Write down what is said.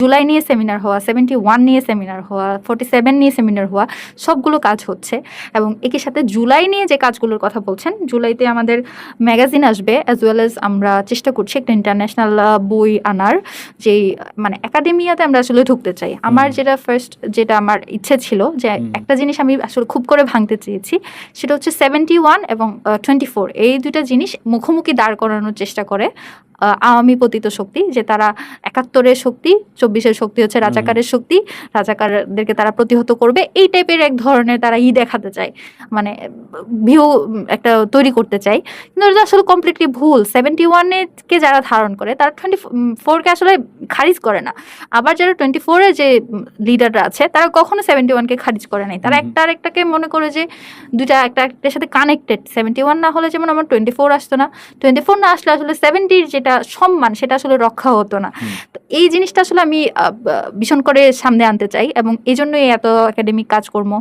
জুলাই নিয়ে সেমিনার হওয়া, 71 নিয়ে সেমিনার হওয়া, 47 নিয়ে সেমিনার হওয়া, সবগুলো কাজ হচ্ছে। এবং একই সাথে জুলাই নিয়ে যে কাজগুলোর কথা বলছেন, জুলাইতে আমাদের ম্যাগাজিন আসবে, অ্যাজ ওয়েল এজ আমরা চেষ্টা করছি একটা ইন্টারন্যাশনাল বই আনার, যেই মানে একাডেমিয়াতে আমরা আসলে ঢুকতে চাই। আমার যেটা আমার ইচ্ছে ছিল যে একটা জিনিস আমি আসলে খুব করে ভাঙতে চেয়েছি, সেটা হচ্ছে 71 এবং 24, এই দুইটা জিনিস মুখোমুখি দাঁড় করানোর চেষ্টা করে আওয়ামী পতিত শক্তি, যে তারা 71-এর শক্তি, 24-এর শক্তি হচ্ছে রাজাকারের শক্তি, রাজাকারদেরকে তারা প্রতিহত করবে, এই টাইপের এক ধরনের তারা দেখাতে চায়, মানে ভিউ একটা তৈরি করতে চায়। কিন্তু এটা আসলে কমপ্লিটলি ভুল। 71-কে যারা ধারণ করে তারা 24-কে আসলে খারিজ করে না। আবার যারা 24-এর যে লিডাররা আছে তারা কখনো 71-কে খারিজ করে নাই। তারা একটা আরেকটাকে মনে করে যে দুইটা একটা একটার সাথে কানেক্টেড। 71 না হলে যেমন আমার 24 আসতো না, 24 না আসলে আসলে 70-র যেটা সম্মান সেটা আসলে রক্ষা হতো না। তো এই জিনিসটা আসলে আমি ভীষণ করে সামনে আনতে চাই, এবং এই জন্যই এত একাডেমিক কাজকর্ম।